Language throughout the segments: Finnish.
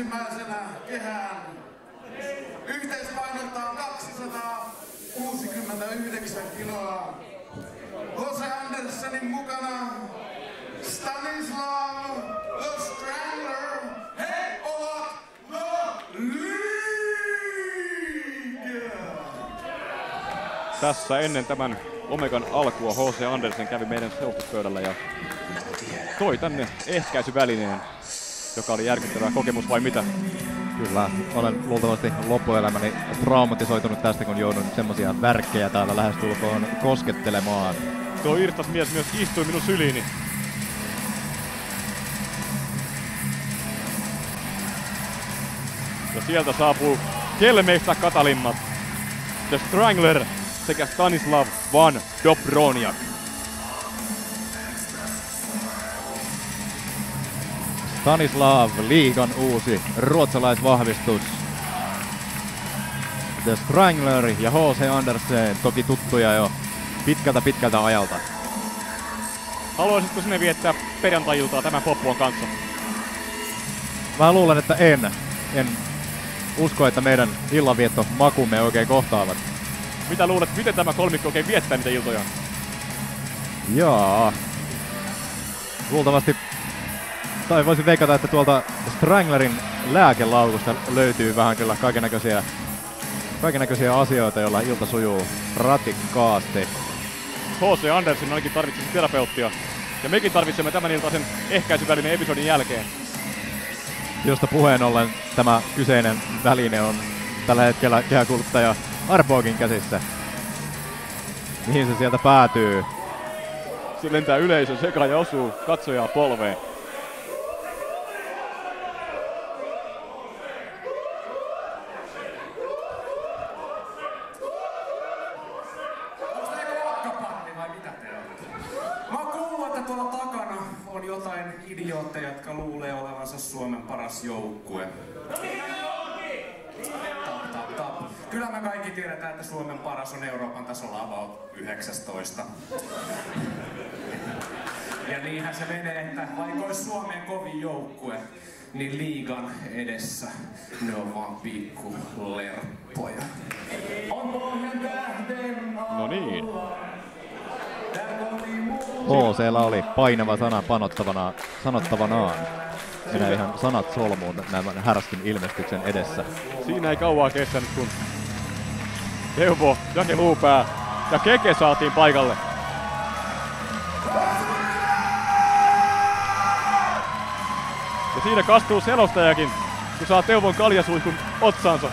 ensimmäisenä kehään. Yhteispainoltaan 269 kiloa. Jose Andersenin mukana Stanislav The Strangler. He ovat The League! Tässä ennen tämän Omegan alkua Jose Andersen kävi meidän selostuspöydällä ja toi tänne ehkäisyvälineen, joka oli järkyttävä kokemus vai mitä? Kyllä, olen luultavasti loppuelämäni traumatisoitunut tästä, kun joudun semmosia värkkejä täällä lähestulkoon koskettelemaan. Tuo irtas mies myös istui minun syliini. Ja sieltä saapuu kelmeistä katalimmat. The Strangler sekä Stanislav Van Dobroniak. Stanislav, liigan uusi ruotsalaisvahvistus. The Strangler ja Jose Andersen, toki tuttuja jo pitkältä ajalta. Haluaisitko sinne viettää perjantai-iltaa tämän poppuan kanssa? Mä luulen, että en usko, että meidän illanvietto makumme oikein kohtaavat. Mitä luulet, miten tämä kolmikko oikein viettää niitä iltoja? Jaa. Luultavasti, tai voisin veikata, että tuolta Stranglerin lääkelaukusta löytyy vähän kyllä kaikennäköisiä asioita, joilla ilta sujuu ratikkaasti. H.C. Andersen ainakin tarvitsisi terapeuttia. Ja mekin tarvitsemme tämän iltaisen ehkäisyvälineen episodin jälkeen. Josta puheen ollen tämä kyseinen väline on tällä hetkellä kehäkuluttaja Arbogin käsissä. Mihin se sieltä päätyy? Se lentää yleisön sekaan ja osuu katsojaa polveen. Idiootteja, jotka luulee olevansa Suomen paras joukkue. Tap. Kyllä me kaikki tiedetään, että Suomen paras on Euroopan tasolla about 19. Ja niinhän se menee, että vaikka olisi Suomen kovin joukkue, niin liigan edessä ne on vaan pikku lerppoja. On Pohjan tähden alla. No niin. HC:llä oli painava sana sanottavanaan. Minä ihan sanat solmuun nämä härskin ilmestyksen edessä. Siinä ei kauaa kestänyt, kun Teuvo, Jake Luupää ja Keke saatiin paikalle. Ja siinä kastuu selostajakin, kun saa Teuvon kaljasuihkun otsaansa.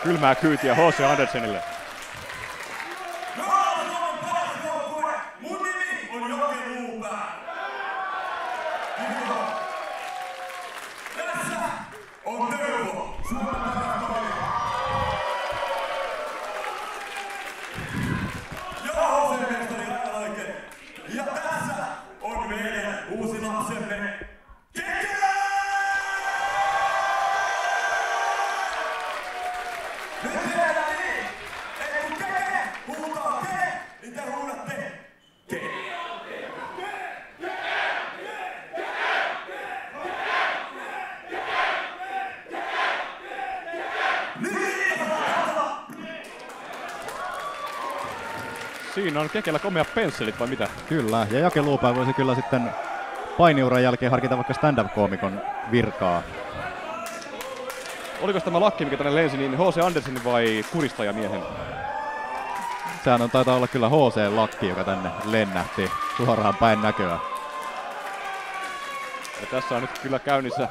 Kylmää kyytiä H.C. Andersenille. Mun nimi on Jake Luupää. Tässä on Teuvo. Joo, se mestari aivan oikein. Ja tässä on meidän uusi lapsemme. Siinä on Kekellä komeat pensselit vai mitä? Kyllä, ja Jake Luupää voisi kyllä sitten painiuran jälkeen harkita vaikka stand-up-koomikon virkaa. Oliko tämä lakki, mikä tänne lensi, niin H.C. Andersen vai kuristajamiehen? Sehän taitaa olla kyllä H.C.-lakki, joka tänne lennähti suoraan päin näköä. Ja tässä on nyt kyllä käynnissä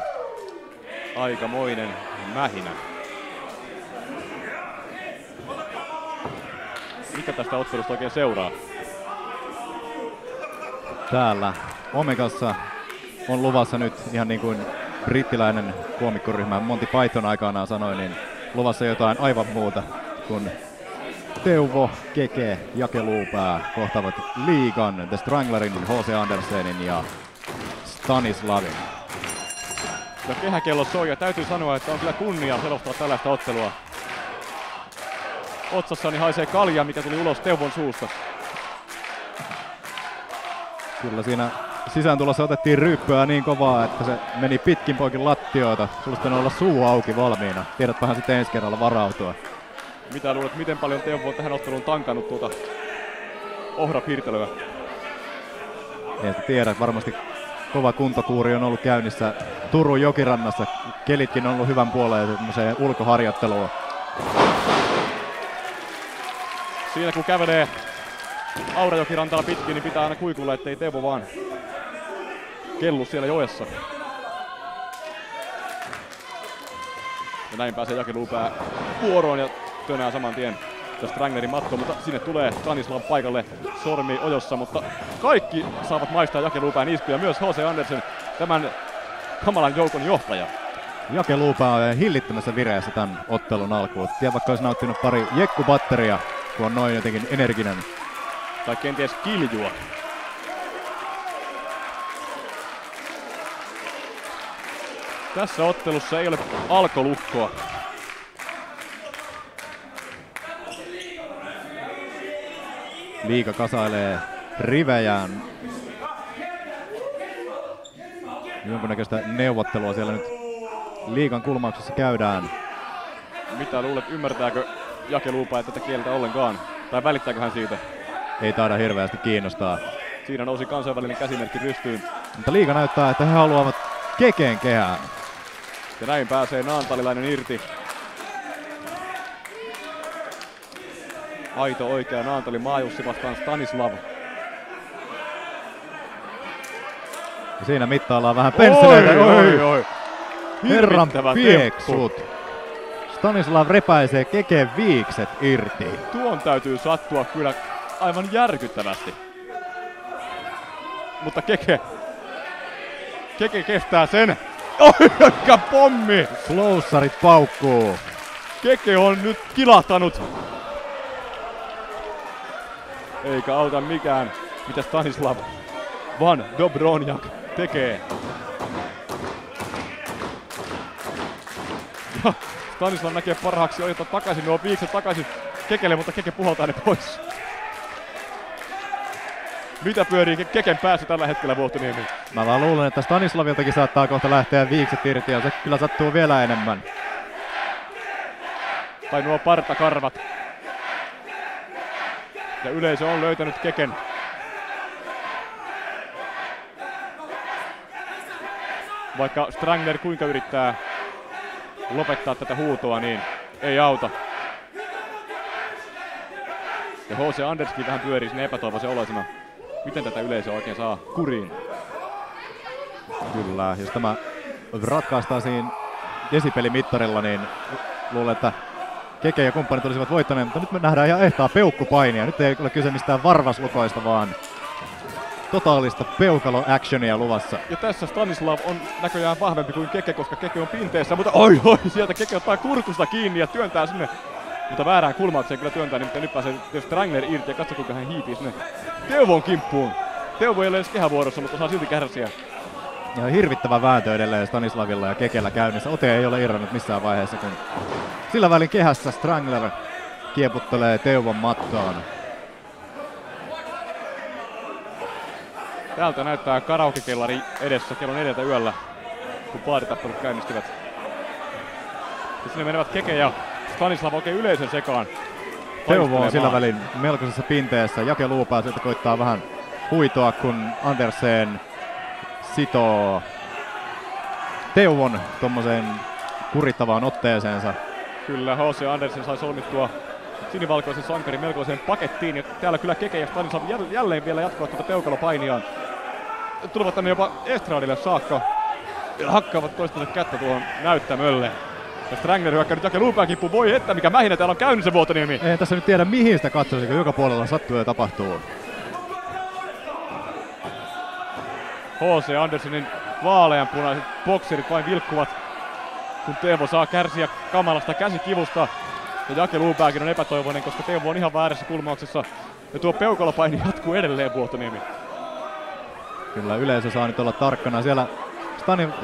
aikamoinen mähinä. Mikä tästä ottelusta oikein seuraa? Täällä Omegassa on luvassa nyt ihan niin kuin brittiläinen koomikkoryhmä Monty Python aikanaan sanoi, niin luvassa jotain aivan muuta kuin Teuvo, Keke, Jake Luupää kohtaavat liigan, The Stranglerin, H.C. Andersenin ja Stanislavin. Ja kehäkello soi ja täytyy sanoa, että on kyllä kunnia selostaa tällaista ottelua. Otsassani haisee kalja, mikä tuli ulos Teuvon suusta. Kyllä siinä sisääntulossa otettiin ryppyä niin kovaa, että se meni pitkin poikin lattioita. Sulla pitää olla suu auki valmiina. Tiedätpähän sitten ensi kerralla varautua. Mitä luulet, miten paljon Teuvo on tähän otteluun tankannut tuota ohrapiirtelyä? En tiedä, varmasti kova kuntokuuri on ollut käynnissä Turun jokirannassa. Kelitkin on ollut hyvän puoleen semmoiseen ulkoharjoitteluun. Siinä kun kävelee Aurajokirantalla pitkin, niin pitää aina kuikulla, ettei Teuvo vaan kellu siellä joessa. Ja näin pääsee Jake Luupää vuoroon ja tönää saman tien Stranglerin matkoon, mutta sinne tulee Stanislav paikalle sormi ojossa, mutta kaikki saavat maistaa Jake Luupään iskuja, myös H.C. Andersen, tämän kamalan joukon johtaja. Jake Luupää on hillittömässä vireessä tämän ottelun alkuun. Tiedä, vaikka olisi nauttinut pari jekkubatteria, kun on noin jotenkin energinen. Tai kenties kiljua. Tässä ottelussa ei ole alkolukkoa. Liiga kasailee rivejään. Jonkunnäköistä neuvottelua siellä nyt liigan kulmauksessa käydään. Mitä luulet, ymmärtääkö Jake Luupää tätä kieltä ollenkaan? Tai välittääkö hän siitä? Ei taida hirveästi kiinnostaa. Siinä nousi kansainvälinen käsimerkki rystyyn. Mutta liiga näyttää, että he haluavat Kekeen kehään. Ja näin pääsee naantalilainen irti. Aito oikea Naantali Maajussi vastaan Stanislav. Ja siinä mittaillaan vähän pensseleitä. Oi. Herran pieksut. Stanislav repäisee Keken viikset irti. Tuon täytyy sattua kyllä aivan järkyttävästi. Mutta Keke kestää sen. Oi, joka pommi! Floussarit paukkuu. Keke on nyt kilahtanut. Eikä auta mikään, mitä Stanislav Van Dobronjak tekee. Ja Stanislav näkee parhaaksi ojata takaisin nuo viikset takaisin Kekelle, mutta Keke puhaltaa ne pois. Mitä pyörii Keken päässä tällä hetkellä, Vuohtoniemi? Mä vaan luulen, että Stanislaviltakin saattaa kohta lähteä viikset irti ja se kyllä sattuu vielä enemmän. Tai nuo partakarvat. Ja yleisö on löytänyt Keken. Vaikka Strangler kuinka yrittää lopettaa tätä huutoa, niin ei auta. Ja H.C. Anderskin vähän pyörii sinne epätoivoisen oloisena. Miten tätä yleisöä oikein saa kuriin? Kyllä, jos tämä ratkaistaan siinä desibelimmittarilla, niin luulen, että Keke ja kumppanit olisivat voittaneet, mutta nyt me nähdään ihan ehtaa peukkupainia. Nyt ei ole kyse mistään varvaslukoista, vaan totaalista peukalo-actionia luvassa. Ja tässä Stanislav on näköjään vahvempi kuin Keke, koska Keke on pinteessä, mutta oi, sieltä Keke ottaa kurkusta kiinni ja työntää sinne. Mutta väärään kulmaukseen kyllä työntää, niin nyt pääsee Strangler irti ja katso kuinka hän hiipii sinne Teuvon kimppuun. Teuvo ei ole edes kehävuorossa, mutta saa silti kärsiä. Ja hirvittävä vääntö edelleen Stanislavilla ja Kekellä käynnissä. Ote ei ole irronnut missään vaiheessa, kun sillä välin kehässä Strangler kieputtelee Teuvon mattoon. Täältä näyttää karaokekellari edessä kello 4 yöllä, kun baaritappelut käynnistyvät. Ja sinne menevät Keke ja Stanislav oikein yleisön sekaan. Teuvo on sillä välin melkoisessa pinteessä. Jake Luupää sieltä koittaa vähän huitoa, kun Andersen sitoo Teuvon tommoseen kurittavaan otteeseensa. Kyllä, H.C. Andersen sai solmittua sinivalkoisen sankarin melkoiseen pakettiin. Ja täällä kyllä Keke ja Stanislav jälleen vielä jatkavat tuota peukalopainiaan. Tulevat tänne jopa estradille saakka. Ja hakkaavat toistensa kättä tuohon näyttämölle. Ja Strangler hyökkää nyt Jake Luupään kimppuun. Voi että mikä mähinä täällä on käynnissä, Vuotoniemi. En tässä nyt tiedä mihin sitä katsoisi, kun joka puolella sattuu ja tapahtuu. H.C. Andersenin vaaleanpunaiset bokserit vain vilkkuvat, kun Teuvo saa kärsiä kamalasta käsikivusta. Ja Jake Luupääkin on epätoivoinen, koska Teuvo on ihan väärässä kulmauksessa. Ja tuo peukalopaini jatkuu edelleen, Vuohtoniemi. Kyllä yleisö saa nyt olla tarkkana. Siellä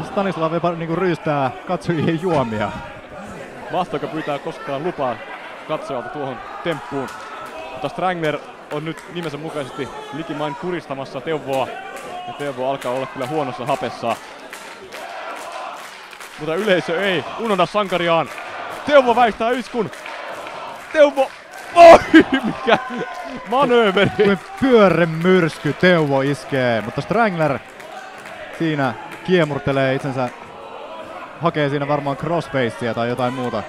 Stanislav jopa niinku ryystää katsojien juomia. Mahtaako pyytää koskaan lupaa katsojalta tuohon temppuun. Mutta Strangler on nyt nimensä mukaisesti likimain kuristamassa Teuvoa. Ja Teuvo alkaa olla kyllä huonossa hapessa. Mutta yleisö ei unohda sankariaan. Teuvo väistää iskun. Teuvo! Oi, mikä manööveri! Kuin pyörremyrsky Teuvo iskee, mutta Strangler siinä kiemurtelee itsensä. Hakee siinä varmaan crossfacea tai jotain muuta.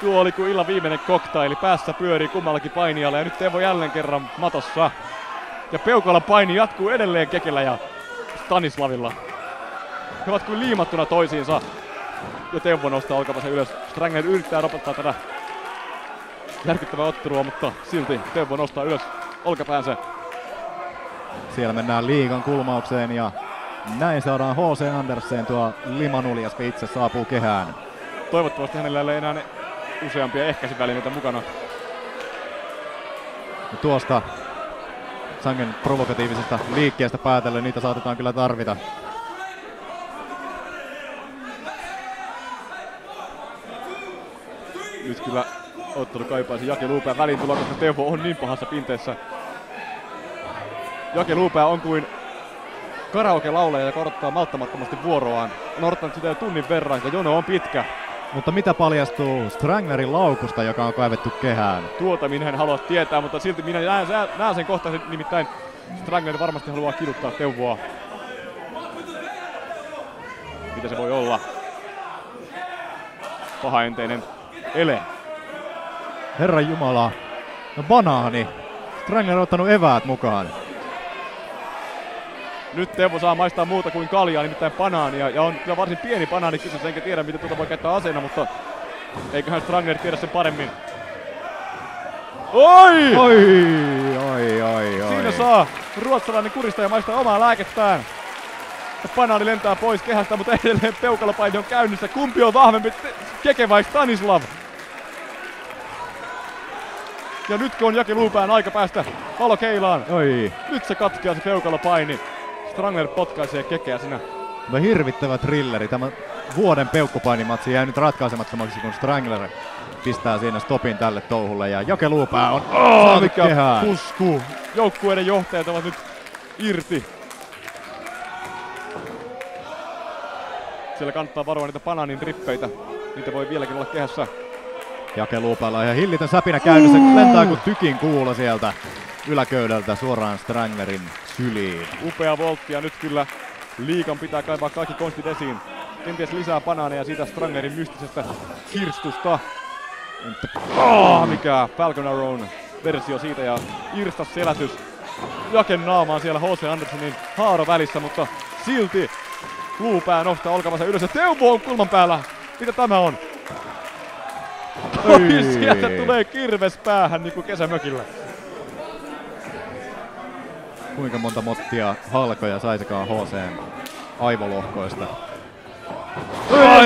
Tuo oli kuin illan viimeinen koktaili. Päässä pyörii kummallakin painijalle ja nyt Teuvo jälleen kerran matossa. Ja peukalan paini jatkuu edelleen Kekellä ja Stanislavilla. He ovat kuin liimattuna toisiinsa. Ja Teuvo nostaa olkapansa ylös. Strangler yrittää ropottaa tätä järkyttävää ottelua, mutta silti Teuvo nostaa ylös olkapäänsä. Siellä mennään liigan kulmaukseen ja näin saadaan H.C. Andersen, tuo limanuljaska itse saapuu kehään. Toivottavasti hänellä ei ole enää useampia ehkäisyvälineitä mukana. Ja tuosta sangen provokatiivisesta liikkeestä päätellen niitä saatetaan kyllä tarvita. Nyt kyllä ottelu kaipaisi Jake Luupään väliintuloa, koska Teuvo on niin pahassa pinteessä. Jake Luupää on kuin karaoke-laulaja, joka odottaa malttamattomasti vuoroaan. On odottanut sitä jo tunnin verran ja jono on pitkä. Mutta mitä paljastuu Stranglerin laukusta, joka on kaivettu kehään? Tuota minä en halua tietää, mutta silti minä näen sen kohtaisen, nimittäin Strangler varmasti haluaa kiduttaa Teuvoa. Mitä se voi olla? Pahaenteinen ele. Herran jumala, no banaani. Strangler on ottanut eväät mukaan. Nyt Teuvo saa maistaa muuta kuin kaljaa, nimittäin banaania. Ja on kyllä varsin pieni banaani kysymys, enkä tiedä miten tuota voi käyttää aseena, mutta eiköhän Strangler tiedä sen paremmin. Oi! Oi. Siinä saa ruotsalainen kuristaja maistaa omaa lääkettään. Ja banaani lentää pois kehästä, mutta edelleen peukalopaini on käynnissä. Kumpi on vahvempi, Keke vai Stanislav? Ja nytkö on Jake Luupään aika päästä valokeilaan. Oi. Nyt se katkeaa se peukalopaini. Strangler potkaisee Kekeä siinä. Tämä hirvittävä thrilleri. Tämä vuoden peukkupainimatsi jää nyt ratkaisemattomaksi, kun Strangler pistää siinä stopin tälle touhulle. Ja Jake Luupää on saatu kehään. Pusku. Joukkueiden johtajat ovat nyt irti. Siellä kannattaa varoa niitä banaanin rippeitä. Niitä voi vieläkin olla kehässä. Jake Luupäällä on ihan hillitön säpinä käynnissä. Lentää kuin tykin kuulo sieltä yläköydältä suoraan Stranglerin syliin. Upea voltti ja nyt kyllä liigan pitää kaivaa kaikki konstit esiin. Kenties lisää banaaneja siitä Stranglerin mystisestä kirstusta. Mikä Falcon Arrown versio siitä ja irstas selätys. Jaken naamaan siellä H.C. Andersenin haaro välissä, mutta silti Luupää nostaa olkavansa ylös ja Teuvo on kulman päällä. Mitä tämä on? Oi, sieltä tulee kirves päähän niinku kesämökillä. Kuinka monta mottia halkoja saisikaan HC:n aivolohkoista?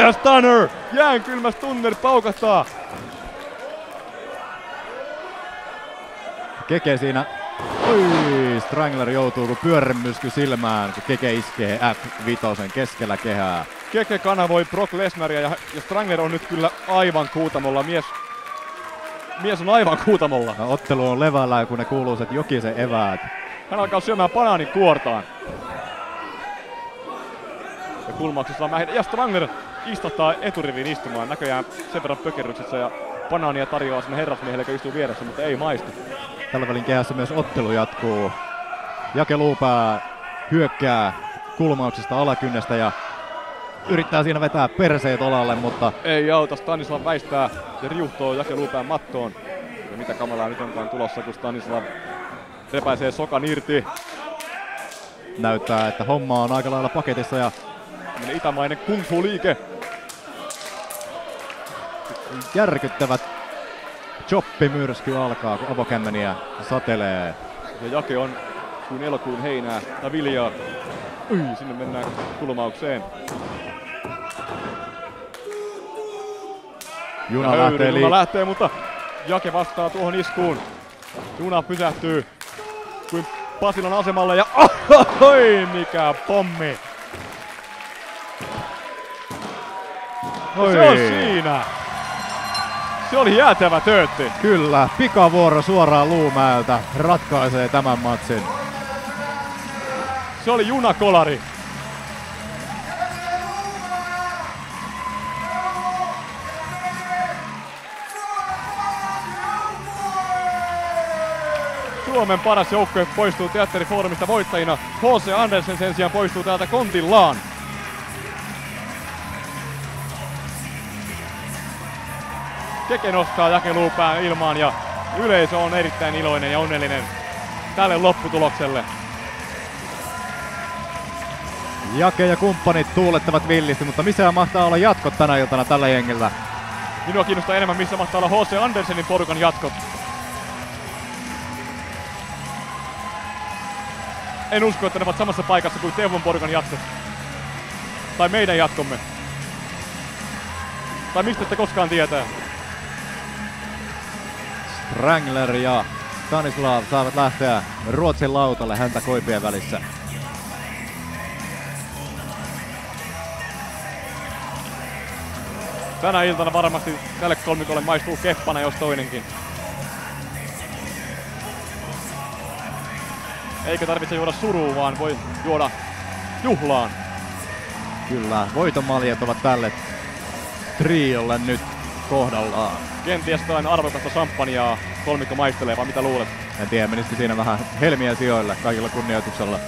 Ja Stunner! Jäänkylmä Stunner paukahtaa! Keke siinä. Oi, Strangler joutuu kun pyörremysky silmään, kun Keke iskee F5 keskellä kehää. Keke kanavoi Brock Lesnaria ja Strangler on nyt kyllä aivan kuutamolla. Mies on aivan kuutamolla. No, ottelu on levällä, kun ne kuuluu set Jokisen eväät. Hän alkaa syömään banaanin kuortaan. Ja kulmauksessa on ja Strangler istuttaa eturiviin istumaan. Näköjään sen verran pökerryksessä ja banaania tarjoaa sinne herrasmiehelle, joka istuu vieressä, mutta ei maistu. Tällä välin kehässä myös ottelu jatkuu. Jake Luupää hyökkää kulmauksesta alakynnestä ja yrittää siinä vetää perseet olalle, mutta ei auta. Stanislav väistää ja riuhtoo Jake Luupään mattoon. Ja mitä kamalaa nyt onkaan tulossa, kun Stanislav repäisee sokan irti. Näyttää, että homma on aika lailla paketissa ja itämainen kung fu liike. Järkyttävät choppimyrsky alkaa, kun avokämmeniä satelee. Ja Jake on kuin elokuun heinää tai viljaa. Sinne mennään kulmaukseen. Juna lähtee mutta Jake vastaa tuohon iskuun. Juna pysähtyy kuin Pasilan asemalle ja oi mikä pommi! Oi. Se on siinä! Se oli jäätävä töötti. Kyllä, pikavuoro suoraan Luumäeltä ratkaisee tämän matsin. Se oli junakolari. Suomen paras joukkue poistuu Teatterifoorumista voittajina. H.C. Andersen sen sijaan poistuu täältä kontillaan. Keke nostaa Jake Luupään ilmaan ja yleisö on erittäin iloinen ja onnellinen tälle lopputulokselle. Jake ja kumppanit tuulettavat villisti, mutta missä mahtaa olla jatkot tänä iltana tällä jengillä? Minua kiinnostaa enemmän, missä mahtaa olla H.C. Andersenin porukan jatkot. En usko, että ne ovat samassa paikassa kuin Teuvon porukan jatkot. Tai meidän jatkomme. Tai mistä te koskaan tietää? Strangler ja Stanislav saavat lähteä Ruotsin lautalle häntä koipien välissä. Tänä iltana varmasti tälle kolmikolle maistuu keppana, jos toinenkin. Eikä tarvitse juoda suruun, vaan voi juoda juhlaan. Kyllä, voitomaljet ovat tälle triolle nyt kohdallaan. Kenties jotain arvokasta champagnea kolmikko maistelee, vai mitä luulet? En tiedä, menisikö siinä vähän helmiä sijoille kaikilla kunnioituksella.